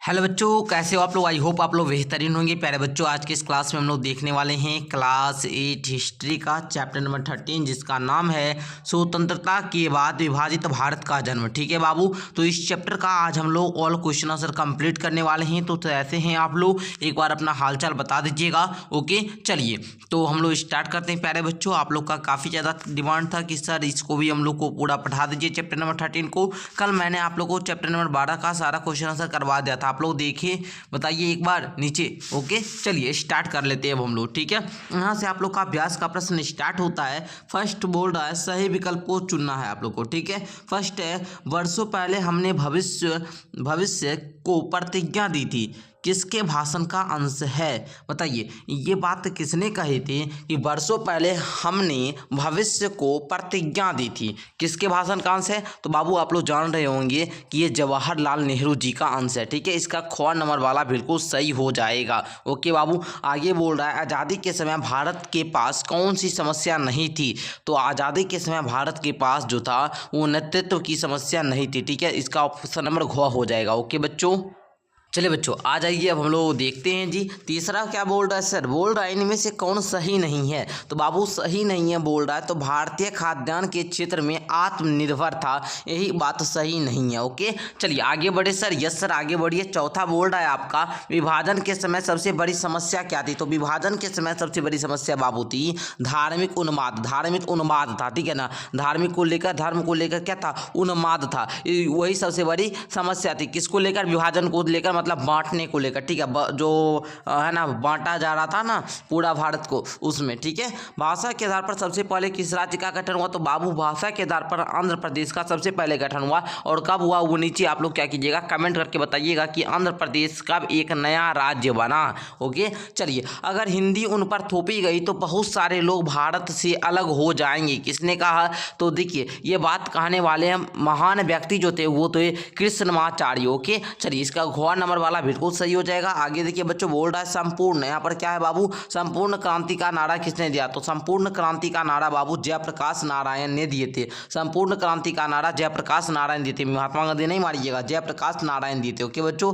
Hello बच्चों, कैसे हो आप लोग। आई होप आप लोग बेहतरीन होंगे। प्यारे बच्चों, आज के इस क्लास में हम लोग देखने वाले हैं क्लास 8 हिस्ट्री का चैप्टर नंबर 13, जिसका नाम है स्वतंत्रता के बाद विभाजित भारत का जन्म। ठीक है बाबू, तो इस चैप्टर का आज हम लोग ऑल क्वेश्चन आंसर कंप्लीट करने वाले हैं। तो ऐसे हैं, आप लोग एक बार अपना हालचाल बता दीजिएगा। ओके, चलिए तो हम लोग स्टार्ट करते हैं। प्यारे बच्चों, आप लोग का काफ़ी ज़्यादा डिमांड था कि सर इसको भी हम लोग को पूरा पढ़ा दीजिए चैप्टर नंबर 13 को। कल मैंने आप लोग को चैप्टर नंबर 12 का सारा क्वेश्चन आंसर करवा दिया था। आप लोग देखिए, बताइए एक बार नीचे। ओके, चलिए स्टार्ट कर लेते हैं अब हम लोग। ठीक है, यहाँ से आप लोग का अभ्यास का प्रश्न स्टार्ट होता है। फर्स्ट बोल रहा है सही विकल्प को चुनना है आप लोग को। ठीक है, फर्स्ट है वर्षों पहले हमने भविष्य को प्रतिज्ञा दी थी, किसके भाषण का अंश है। बताइए ये बात किसने कही थी कि वर्षों पहले हमने भविष्य को प्रतिज्ञा दी थी, किसके भाषण का अंश है। तो बाबू आप लोग जान रहे होंगे कि ये जवाहरलाल नेहरू जी का अंश है। ठीक है, इसका ख नंबर वाला बिल्कुल सही हो जाएगा। ओके बाबू, आगे बोल रहा है आज़ादी के समय भारत के पास कौन सी समस्या नहीं थी। तो आज़ादी के समय भारत के पास जो था वो नेतृत्व की समस्या नहीं थी। ठीक है, इसका ऑप्शन नंबर घ हो जाएगा। ओके बच्चों, चलिए बच्चों आ जाइए, अब हम लोग देखते हैं जी। तीसरा क्या बोल रहा है सर, बोल रहा है इनमें से कौन सही नहीं है। तो बाबू सही नहीं है बोल रहा है, तो भारतीय खाद्यान्न के क्षेत्र में आत्मनिर्भर था, यही बात सही नहीं है। ओके, चलिए आगे बढ़े सर। यस सर, आगे बढ़िए। चौथा बोल रहा है आपका विभाजन के समय सबसे बड़ी समस्या क्या थी। तो विभाजन के समय सबसे बड़ी समस्या बाबू थी धार्मिक उन्माद। धार्मिक उन्माद था, ठीक है ना। धार्मिक को लेकर, धर्म को लेकर क्या था, उन्माद था। वही सबसे बड़ी समस्या थी। किसको लेकर, विभाजन को लेकर, मतलब बांटने को लेकर। ठीक है, जो है ना बांटा जा रहा था ना पूरा भारत को, उसमें। ठीक है, भाषा के आधार पर सबसे पहले किस राज्य का गठन हुआ। तो बाबू भाषा के आधार पर आंध्र प्रदेश का सबसे पहले गठन हुआ। और कब हुआ वो नीचे आप लोग क्या कीजिएगा, कमेंट करके बताइएगा कि आंध्र प्रदेश कब एक नया राज्य बना। ओके, चलिए अगर हिंदी उन पर थोपी गई तो बहुत सारे लोग भारत से अलग हो जाएंगे, किसने कहा। तो देखिए ये बात कहने वाले हैं महान व्यक्ति जो थे वो तो कृष्णमाचार्य। ओके, चलिए इसका घ नंबर वाला बिल्कुल सही हो जाएगा। आगे देखिए बच्चों, बोल रहा है संपूर्ण, यहाँ पर क्या है बाबू, संपूर्ण क्रांति का नारा किसने दिया। तो संपूर्ण क्रांति का नारा बाबू जयप्रकाश नारायण ने दिए थे। संपूर्ण क्रांति का नारा जयप्रकाश नारायण दिए थे, महात्मा गांधी नहीं मारिएगा, जयप्रकाश नारायण दिए थे। ओके बच्चों,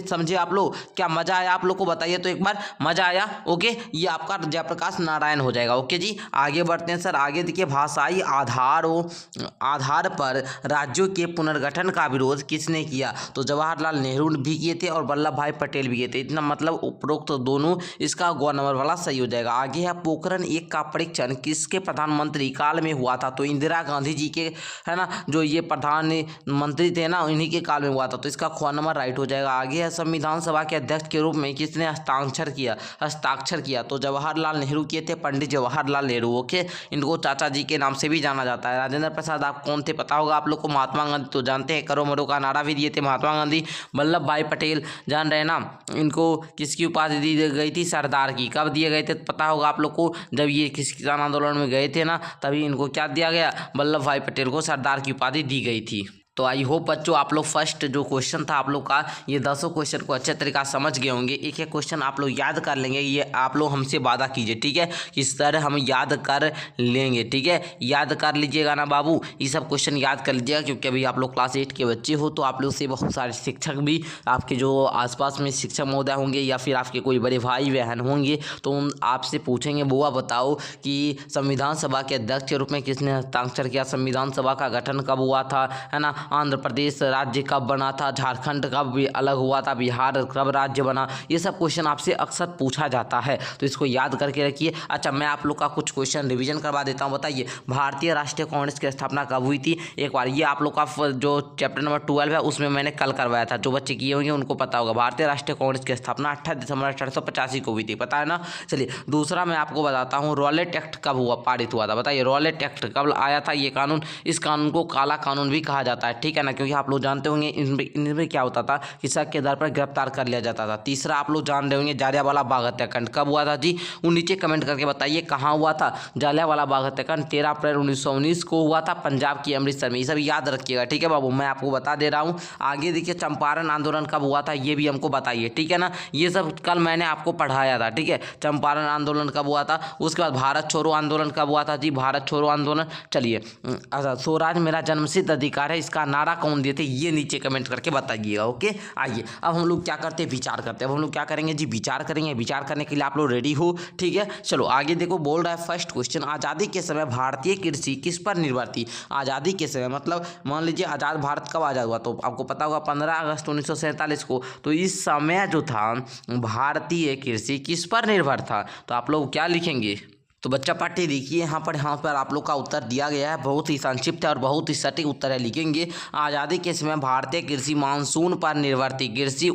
समझे आप लोग। क्या मजा आया आप लोग को, बताइए तो एक बार, मजा आया। ओके, ये आपका जयप्रकाश नारायण हो जाएगा। ओके जी, आगे बढ़ते हैं सर। आगे देखिए भाषाई आधार पर राज्यों के पुनर्गठन का विरोध किसने किया। तो जवाहरलाल नेहरू भी किए थे और वल्लभ भाई पटेल भी किए थे। इतना मतलब उपरोक्त दोनों, इसका ग नंबर वाला सही हो जाएगा। आगे है पोखरण 1 का परीक्षण किसके प्रधानमंत्री काल में हुआ था। तो इंदिरा गांधी जी के, है ना, जो ये प्रधानमंत्री थे ना, इन्हीं के काल में हुआ था। तो इसका ख नंबर राइट हो जाएगा। आगे है संविधान सभा के अध्यक्ष के रूप में किसने हस्ताक्षर किया। तो जवाहरलाल नेहरू किए थे, पंडित जवाहरलाल नेहरू। ओके, इनको चाचा जी के नाम से भी जाना जाता है। राजेंद्र प्रसाद आप कौन थे पता होगा आप लोग को। महात्मा गांधी तो जानते हैं, करो मरो का नारा भी दिए थे महात्मा गांधी। वल्लभ भाई पटेल जान रहे ना, इनको किसकी उपाधि दी गई थी, सरदार की। कब दिए गए थे पता होगा आप लोग को, जब ये किसान आंदोलन में गए थे ना, तभी इनको क्या दिया गया, वल्लभ भाई पटेल को सरदार की उपाधि दी गई थी। तो आई होप बच्चों आप लोग फर्स्ट जो क्वेश्चन था आप लोग का, ये 10 क्वेश्चन को अच्छे तरीका समझ गए होंगे। एक एक क्वेश्चन आप लोग याद कर लेंगे, ये आप लोग हमसे वादा कीजिए। ठीक है, इस तरह हम याद कर लेंगे। ठीक है, याद कर लीजिएगा ना बाबू, ये सब क्वेश्चन याद कर लीजिएगा, क्योंकि अभी आप लोग क्लास 8 के बच्चे हो। तो आप लोग से बहुत सारे शिक्षक भी, आपके जो आसपास में शिक्षक महोदय होंगे या फिर आपके कोई बड़े भाई बहन होंगे, तो उन आपसे पूछेंगे बुआ बताओ कि संविधान सभा के अध्यक्ष के रूप में किसने हस्ताक्षर किया, संविधान सभा का गठन कब हुआ था, है ना, आंध्र प्रदेश राज्य कब बना था, झारखंड कब भी अलग हुआ था, बिहार कब राज्य बना। ये सब क्वेश्चन आपसे अक्सर पूछा जाता है, तो इसको याद करके रखिए। अच्छा, मैं आप लोग का कुछ क्वेश्चन रिवीजन करवा देता हूँ। बताइए भारतीय राष्ट्रीय कांग्रेस की स्थापना कब हुई थी। एक बार ये आप लोग का जो चैप्टर नंबर 12 है उसमें मैंने कल करवाया था, जो बच्चे किए होंगे उनको पता होगा। भारतीय राष्ट्रीय कांग्रेस की स्थापना 28 दिसंबर 1885 को हुई थी, पता है ना। चलिए दूसरा मैं आपको बताता हूँ, रॉलेट एक्ट कब हुआ, पारित हुआ था। बताइए रॉलेट एक्ट कब आया था ये कानून। इस कानून को काला कानून भी कहा जाता है, ठीक है ना, क्योंकि आप लोग जानते होंगे इनमें क्या होता था कि शक के आधार पर गिरफ्तार कर लिया जाता था। तीसरा आप लोग जान रहे होंगे जालियांवाला बाग हत्याकांड कब हुआ था जी, वो नीचे कमेंट करके बताइए कहाँ हुआ था। जालियांवाला बाग हत्याकांड 13 अप्रैल 1919 को हुआ था, पंजाब की अमृतसर में। ये सब याद रखिएगा, ठीक है बाबू, मैं आपको बता दे रहा हूँ। आगे देखिए चंपारण आंदोलन कब हुआ था, ये भी हमको बताइए, ठीक है ना। ये सब कल मैंने आपको पढ़ाया था, ठीक है। चंपारण आंदोलन कब हुआ था। उसके बाद भारत छोड़ो आंदोलन कब हुआ था जी, भारत छोड़ो आंदोलन। चलिए अच्छा, स्वराज मेरा जन्मसिद्ध अधिकार है, इसका नारा कौन दिए थे, ये नीचे कमेंट करके बताइएगा। ओके, आइए अब हम लोग क्या करते हैं, विचार करते हैं। अब हम लोग क्या करेंगे जी, विचार करेंगे। विचार करने के लिए आप लोग रेडी हो? ठीक है, चलो आगे देखो। बोल रहा है फर्स्ट क्वेश्चन, आज़ादी के समय भारतीय कृषि किस पर निर्भर थी? आज़ादी के समय मतलब मान लीजिए आज़ाद भारत कब आज़ाद हुआ, तो आपको पता होगा 15 अगस्त 1947 को। तो इस समय जो था भारतीय कृषि किस पर निर्भर था, तो आप लोग क्या लिखेंगे? तो बच्चा पाठ्य देखिए यहाँ पर आप लोग का उत्तर दिया गया है, बहुत ही संक्षिप्त है और बहुत ही सटीक उत्तर है। लिखेंगे आज़ादी के समय भारतीय कृषि मानसून पर निर्भर थी, कृषि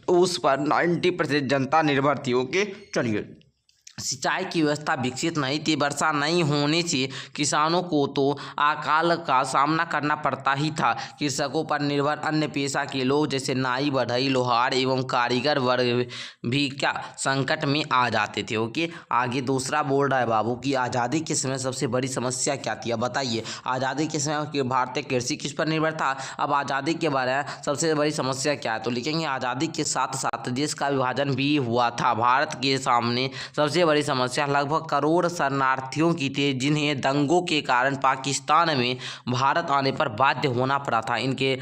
उस पर 90% जनता निर्भर थी। ओके, चलिए। सिंचाई की व्यवस्था विकसित नहीं थी, वर्षा नहीं होने से किसानों को तो अकाल का सामना करना पड़ता ही था। कृषकों पर निर्भर अन्य पेशा के लोग जैसे नाई, बढ़ई, लोहार एवं कारीगर वर्ग भी क्या संकट में आ जाते थे। ओके, आगे दूसरा बोल रहा है बाबू कि आज़ादी के समय सबसे बड़ी समस्या क्या थी? अब बताइए, आज़ादी के समय भारतीय कृषि किस पर निर्भर था? अब आज़ादी के बारे में सबसे बड़ी समस्या क्या है, तो लिखेंगे आज़ादी के साथ साथ देश का विभाजन भी हुआ था। भारत के सामने सबसे बड़ी समस्या लगभग करोड़ शरणार्थियों की थी, जिन्हें दंगों के कारण पाकिस्तान में भारत आने पर बाध्य होना पड़ा था। इनके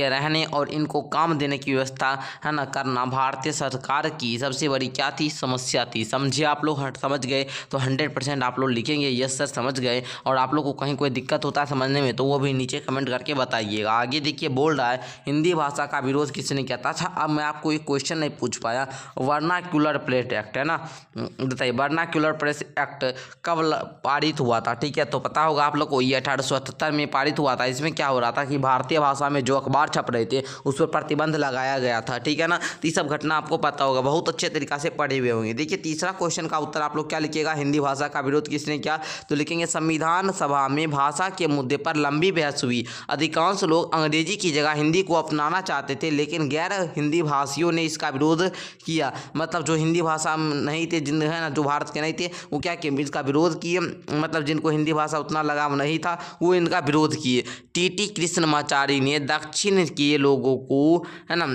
रहने और इनको काम देने की व्यवस्था है ना करना भारतीय सरकार की सबसे बड़ी क्या थी, समस्या थी। समझे आप लोग? समझ गए तो 100% आप लोग लिखेंगे यस सर समझ गए। और आप लोग को कहीं कोई दिक्कत होता है समझने में तो वो भी नीचे कमेंट करके बताइएगा। आगे देखिए, बोल रहा है हिंदी भाषा का विरोध किसने किया था? अच्छा, अब मैं आपको एक क्वेश्चन नहीं पूछ पाया, वर्नाक्युलर प्लेट एक्ट है ना, बताइए वर्नाक्युलर प्रेस एक्ट कब पारित हुआ था? ठीक है, तो पता होगा आप लोग को, ये 1878 में पारित हुआ था। इसमें क्या हो रहा था कि भारतीय भाषा में जो अखबार छप रहे थे उस पर प्रतिबंध लगाया गया था। ठीक है ना, तो ये सब घटना आपको पता होगा, बहुत अच्छे तरीके से पढ़े हुए होंगे। देखिए तीसरा क्वेश्चन का उत्तर आप लोग क्या लिखिएगा, हिंदी भाषा का विरोध किसने किया, तो लिखेंगे संविधान सभा में भाषा के मुद्दे पर लंबी बहस हुई। अधिकांश लोग अंग्रेजी की जगह हिंदी को अपनाना चाहते थे, लेकिन गैर हिंदी भाषियों ने इसका विरोध किया। मतलब जो हिंदी भाषा नहीं थे, जिन है ना जो भारत के नहीं थे, वो क्या किए, इसका विरोध किए। मतलब जिनको हिंदी भाषा उतना लगाव नहीं था वो इनका विरोध किए। टी कृष्णमाचारी ने दक्षिण के लोगों को है ना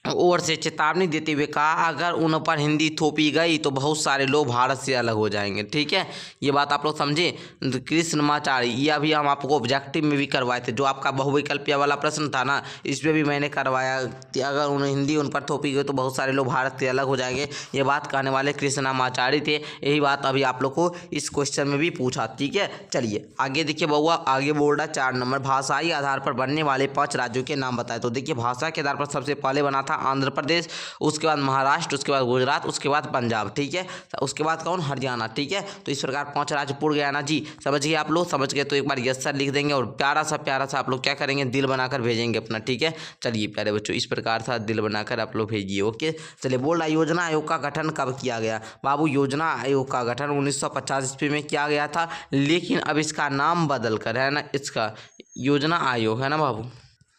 ओर से चेतावनी देते हुए कहा, अगर उन पर हिंदी थोपी गई तो बहुत सारे लोग भारत से अलग हो जाएंगे। ठीक है, ये बात आप लोग समझे। कृष्णमाचारी, ये अभी हम आपको ऑब्जेक्टिव में भी करवाए थे, जो आपका बहुविकल्पीय वाला प्रश्न था ना, इसमें भी मैंने करवाया। अगर उन्हें हिंदी उन पर थोपी गई तो बहुत सारे लोग भारत से अलग हो जाएंगे, ये बात कहने वाले कृष्णमाचारी थे। यही बात अभी आप लोग को इस क्वेश्चन में भी पूछा। ठीक है, चलिए आगे देखिए बउआ, आगे बोल रहा 4 नंबर, भाषाई आधार पर बनने वाले 5 राज्यों के नाम बताए। तो देखिए भाषा के आधार पर सबसे पहले बना था आंध्र प्रदेश, उसके बाद महाराष्ट्र, उसके बाद गुजरात, उसके बाद पंजाब। ठीक है, उसके बाद कौन, हरियाणा। ठीक है, तो इस प्रकार 5 राज्य पूर्ण गया ना जी। समझ गए आप लोग? समझ गए तो एक बार यस सर लिख देंगे और प्यारा सा आप लोग क्या करेंगे, दिल बनाकर भेजेंगे अपना। ठीक है, चलिए प्यारे बच्चों, इस प्रकार से दिल बनाकर आप लोग भेजिए। ओके, चलिए बोल रहा योजना आयोग का गठन कब किया गया? बाबू योजना आयोग का गठन 1950 ईस्वी में किया गया था, लेकिन अब इसका नाम बदल कर है ना, इसका योजना आयोग है ना बाबू,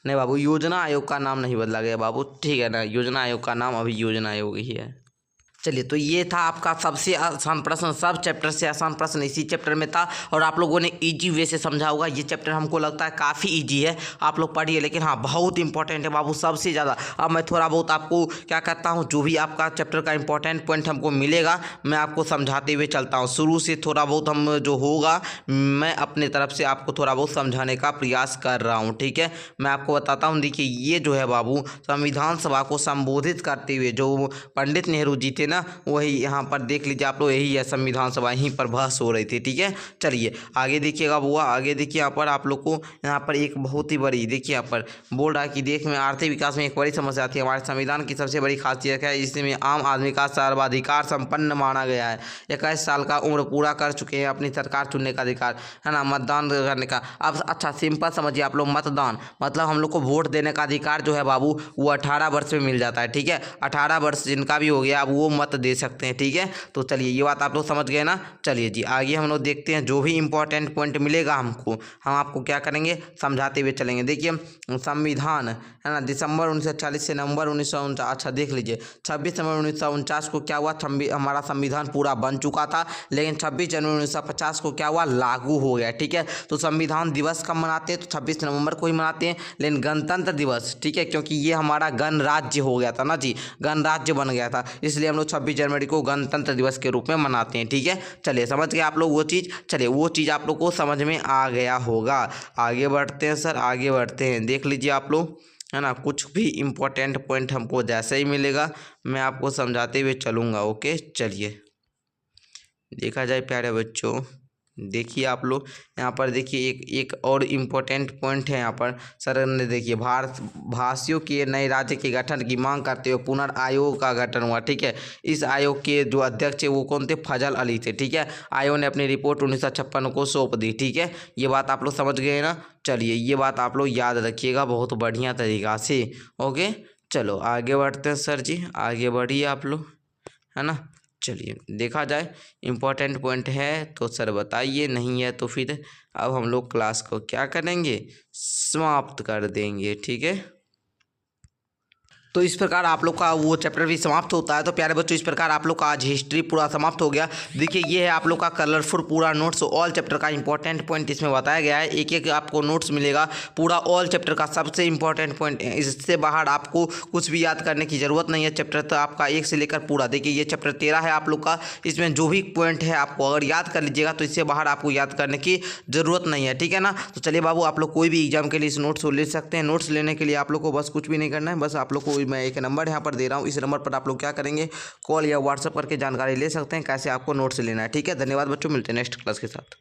नहीं बाबू योजना आयोग का नाम नहीं बदला गया बाबू। ठीक है ना, योजना आयोग का नाम अभी योजना आयोग ही है। चलिए, तो ये था आपका सबसे आसान प्रश्न, सब चैप्टर से आसान प्रश्न इसी चैप्टर में था और आप लोगों ने इजी वे से समझा होगा। ये चैप्टर हमको लगता है काफ़ी इजी है, आप लोग पढ़िए, लेकिन हाँ बहुत इंपॉर्टेंट है बाबू, सबसे ज़्यादा। अब मैं थोड़ा बहुत आपको क्या करता हूँ, जो भी आपका चैप्टर का इंपॉर्टेंट पॉइंट हमको मिलेगा मैं आपको समझाते हुए चलता हूँ। शुरू से थोड़ा बहुत हम जो होगा मैं अपने तरफ से आपको थोड़ा बहुत समझाने का प्रयास कर रहा हूँ। ठीक है, मैं आपको बताता हूँ। देखिए ये जो है बाबू, संविधान सभा को संबोधित करते हुए जो पंडित नेहरू जी थे ना, वही यहाँ पर देख लीजिए आप लोग, यही है संविधान सभा, यहीं पर बहस हो रही थी। ठीक है, चलिए आगे देखिएगा बुआ, आगे देखिए यहाँ पर आप लोग को यहाँ पर एक बहुत ही बड़ी, देखिए यहाँ पर बोल रहा है कि देश में आर्थिक विकास में एक बड़ी समस्या आती है। हमारे संविधान की सबसे बड़ी खासियत है इसमें आम आदमी का सर्वाधिकार संपन्न माना गया है। 21 साल का उम्र पूरा कर चुके हैं, अपनी सरकार चुनने का अधिकार है ना, मतदान करने का। अब अच्छा सिंपल समझिए आप लोग, मतदान मतलब हम लोग को वोट देने का अधिकार जो है बाबू वो 18 वर्ष में मिल जाता है। ठीक है, 18 वर्ष जिनका भी हो गया अब वो मत दे सकते हैं। ठीक है, तो चलिए ये बात आप लोग समझ गए ना। चलिए जी आगे हम लोग देखते हैं, जो भी इंपॉर्टेंट पॉइंट मिलेगा हमको हम आपको क्या करेंगे, समझाते हुए चलेंगे। देखिए संविधान है ना, दिसंबर 1940 से नवंबर 1949, अच्छा देख लीजिए 26 जनवरी 1949 को क्या हुआ, हमारा संविधान पूरा बन चुका था, लेकिन 26 जनवरी 1950 को क्या हुआ, लागू हो गया। ठीक है, तो संविधान दिवस कब मनाते हैं, तो 26 नवंबर को ही मनाते हैं। लेकिन गणतंत्र दिवस, ठीक है, क्योंकि ये हमारा गणराज्य हो गया था ना जी, गणराज्य बन गया था, इसलिए हम लोग 26 जनवरी को गणतंत्र दिवस के रूप में मनाते हैं। ठीक है, चलिए समझ गए आप लोग वो चीज़। चलिए वो चीज़ आप लोग को समझ में आ गया होगा। आगे बढ़ते हैं सर, आगे बढ़ते हैं। देख लीजिए आप लोग, है ना, कुछ भी इम्पोर्टेंट पॉइंट हमको जैसे ही मिलेगा मैं आपको समझाते हुए चलूँगा। ओके, चलिए देखा जाए प्यारे बच्चों, देखिए आप लोग यहाँ पर देखिए एक और इम्पोर्टेंट पॉइंट है यहाँ पर। सर ने देखिए भारतीयों के नए राज्य के गठन की मांग करते हुए पुनर्आयोग का गठन हुआ। ठीक है, इस आयोग के जो अध्यक्ष है वो कौन थे? फजल अली थे। ठीक है, आयोग ने अपनी रिपोर्ट 1956 को सौंप दी। ठीक है, ये बात आप लोग समझ गए ना। चलिए ये बात आप लोग याद रखिएगा बहुत बढ़िया तरीक़ा से। ओके, चलो आगे बढ़ते हैं सर जी, आगे बढ़िए आप लोग, है ना। चलिए देखा जाए इम्पोर्टेंट पॉइंट है तो सर बताइए, नहीं है तो फिर अब हम लोग क्लास को क्या करेंगे? समाप्त कर देंगे। ठीक है, तो इस प्रकार आप लोग का वो चैप्टर भी समाप्त होता है। तो प्यारे बच्चों इस प्रकार आप लोग का आज हिस्ट्री पूरा समाप्त हो गया। देखिए ये है आप लोग का कलरफुल पूरा नोट्स, ऑल चैप्टर का इंपॉर्टेंट पॉइंट इसमें बताया गया है। एक एक आपको नोट्स मिलेगा पूरा ऑल चैप्टर का सबसे इंपॉर्टेंट पॉइंट। इससे बाहर आपको कुछ भी याद करने की ज़रूरत नहीं है। चैप्टर तो आपका 1 से लेकर पूरा, देखिए ये चैप्टर 13 है आप लोग का। इसमें जो भी पॉइंट है आपको अगर याद कर लीजिएगा तो इससे बाहर आपको याद करने की ज़रूरत नहीं है। ठीक है ना। तो चलिए बाबू, आप लोग कोई भी एग्जाम के लिए इस नोट्स को ले सकते हैं। नोट्स लेने के लिए आप लोग को बस कुछ भी नहीं करना है, बस आप लोग को मैं एक नंबर यहाँ पर दे रहा हूँ, इस नंबर पर आप लोग क्या करेंगे? कॉल या व्हाट्सएप करके जानकारी ले सकते हैं कैसे आपको नोट्स लेना है। ठीक है, धन्यवाद बच्चों, मिलते हैं नेक्स्ट क्लास के साथ।